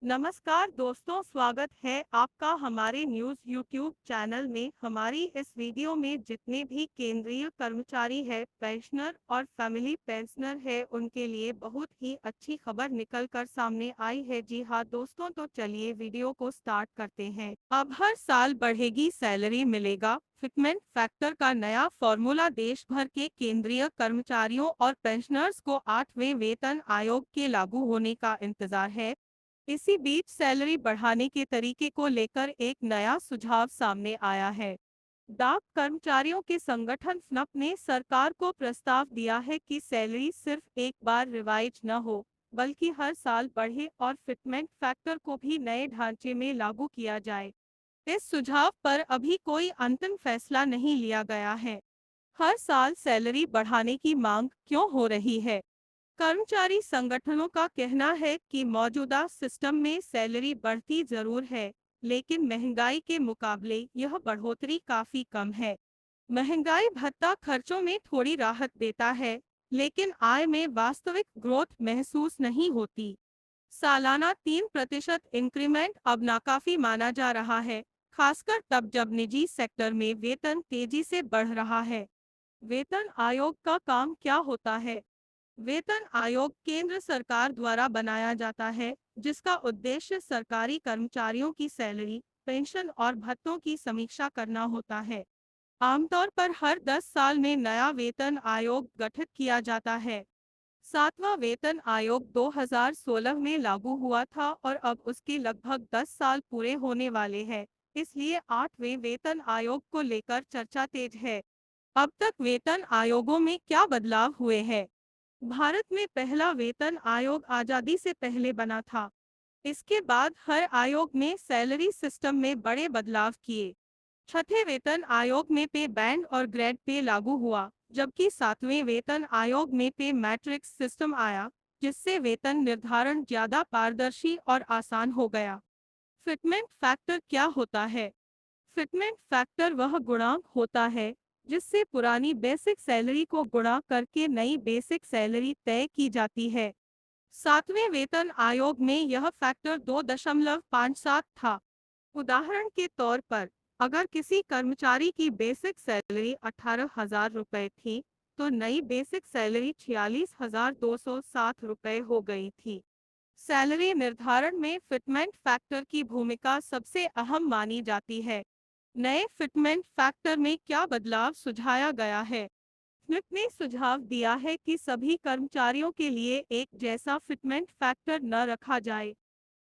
नमस्कार दोस्तों, स्वागत है आपका हमारे न्यूज़ यूट्यूब चैनल में। हमारी इस वीडियो में जितने भी केंद्रीय कर्मचारी है, पेंशनर और फैमिली पेंशनर है, उनके लिए बहुत ही अच्छी खबर निकल कर सामने आई है। जी हाँ दोस्तों, तो चलिए वीडियो को स्टार्ट करते हैं। अब हर साल बढ़ेगी सैलरी, मिलेगा फिटमेंट फैक्टर का नया फॉर्मूला। देश भर के केंद्रीय कर्मचारियों और पेंशनर्स को 8वें वेतन आयोग के लागू होने का इंतजार है। इसी बीच सैलरी बढ़ाने के तरीके को लेकर एक नया सुझाव सामने आया है। डाक कर्मचारियों के संगठन FNUP ने सरकार को प्रस्ताव दिया है कि सैलरी सिर्फ एक बार रिवाइज न हो, बल्कि हर साल बढ़े और फिटमेंट फैक्टर को भी नए ढांचे में लागू किया जाए। इस सुझाव पर अभी कोई अंतिम फैसला नहीं लिया गया है। हर साल सैलरी बढ़ाने की मांग क्यों हो रही है? कर्मचारी संगठनों का कहना है कि मौजूदा सिस्टम में सैलरी बढ़ती जरूर है, लेकिन महंगाई के मुकाबले यह बढ़ोतरी काफी कम है। महंगाई भत्ता खर्चों में थोड़ी राहत देता है, लेकिन आय में वास्तविक ग्रोथ महसूस नहीं होती। सालाना 3% इंक्रीमेंट अब नाकाफी माना जा रहा है, खासकर तब जब निजी सेक्टर में वेतन तेजी से बढ़ रहा है। वेतन आयोग का काम क्या होता है? वेतन आयोग केंद्र सरकार द्वारा बनाया जाता है, जिसका उद्देश्य सरकारी कर्मचारियों की सैलरी, पेंशन और भत्तों की समीक्षा करना होता है। आमतौर पर हर 10 साल में नया वेतन आयोग गठित किया जाता है। 7वां वेतन आयोग 2016 में लागू हुआ था और अब उसके लगभग 10 साल पूरे होने वाले हैं। इसलिए 8वें वेतन आयोग को लेकर चर्चा तेज है। अब तक वेतन आयोगों में क्या बदलाव हुए हैं? भारत में पहला वेतन आयोग आजादी से पहले बना था। इसके बाद हर आयोग ने सैलरी सिस्टम में बड़े बदलाव किए। छठे वेतन आयोग में पे बैंड और ग्रेड पे लागू हुआ, जबकि 7वें वेतन आयोग में पे मैट्रिक्स सिस्टम आया, जिससे वेतन निर्धारण ज्यादा पारदर्शी और आसान हो गया। फिटमेंट फैक्टर क्या होता है? फिटमेंट फैक्टर वह गुणांक होता है जिससे पुरानी बेसिक सैलरी को गुणा करके नई बेसिक सैलरी तय की जाती है। 7वें वेतन आयोग में यह फैक्टर 2.57 था। उदाहरण के तौर पर, अगर किसी कर्मचारी की बेसिक सैलरी 18,000 रुपये थी, तो नई बेसिक सैलरी 46,260 रुपये हो गई थी। सैलरी निर्धारण में फिटमेंट फैक्टर की भूमिका सबसे अहम मानी जाती है। नए फिटमेंट फैक्टर में क्या बदलाव सुझाया गया है? स्मिथ ने सुझाव दिया है कि सभी कर्मचारियों के लिए एक जैसा फिटमेंट फैक्टर न रखा जाए।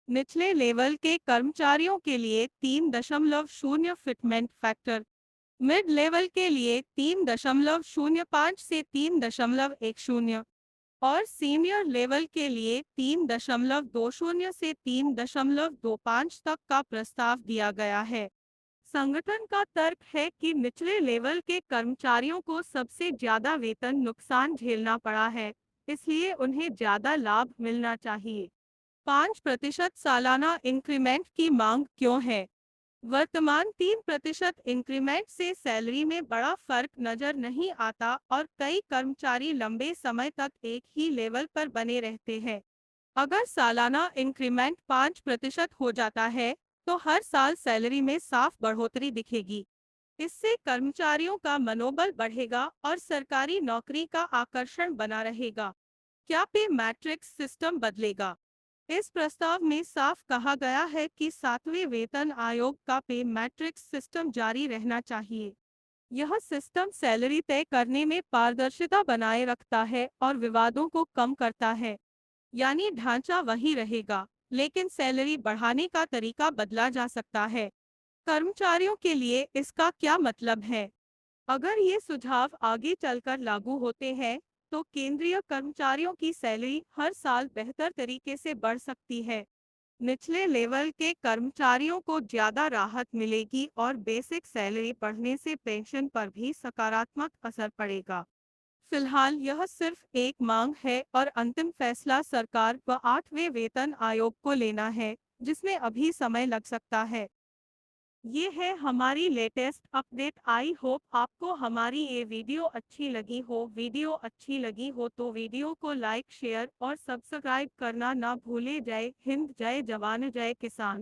निचले लेवल के कर्मचारियों के लिए 3.0 फिटमेंट फैक्टर, मिड लेवल के लिए 3.05 से 3.10 और सीनियर लेवल के लिए 3.20 से 3.25 तक का प्रस्ताव दिया गया है। संगठन का तर्क है कि निचले लेवल के कर्मचारियों को सबसे ज्यादा वेतन नुकसान झेलना पड़ा है, इसलिए उन्हें ज्यादा लाभ मिलना चाहिए। 5% सालाना इंक्रीमेंट की मांग क्यों है? वर्तमान 3% इंक्रीमेंट से सैलरी में बड़ा फर्क नजर नहीं आता और कई कर्मचारी लंबे समय तक एक ही लेवल पर बने रहते हैं। अगर सालाना इंक्रीमेंट 5% हो जाता है, तो हर साल सैलरी में साफ बढ़ोतरी दिखेगी। इससे कर्मचारियों का मनोबल बढ़ेगा और सरकारी नौकरी का आकर्षण बना रहेगा। क्या पे मैट्रिक्स सिस्टम बदलेगा? इस प्रस्ताव में साफ कहा गया है कि 7वें वेतन आयोग का पे मैट्रिक्स सिस्टम जारी रहना चाहिए। यह सिस्टम सैलरी तय करने में पारदर्शिता बनाए रखता है और विवादों को कम करता है। यानी ढांचा वही रहेगा, लेकिन सैलरी बढ़ाने का तरीका बदला जा सकता है। कर्मचारियों के लिए इसका क्या मतलब है? अगर ये सुझाव आगे चलकर लागू होते हैं, तो केंद्रीय कर्मचारियों की सैलरी हर साल बेहतर तरीके से बढ़ सकती है। निचले लेवल के कर्मचारियों को ज्यादा राहत मिलेगी और बेसिक सैलरी बढ़ने से पेंशन पर भी सकारात्मक असर पड़ेगा। फिलहाल यह सिर्फ एक मांग है और अंतिम फैसला सरकार व 8वें वेतन आयोग को लेना है, जिसमें अभी समय लग सकता है। ये है हमारी लेटेस्ट अपडेट। आई होप आपको हमारी ये वीडियो अच्छी लगी हो। वीडियो अच्छी लगी हो तो वीडियो को लाइक शेयर और सब्सक्राइब करना ना भूले। जय हिंद, जय जवान, जय किसान।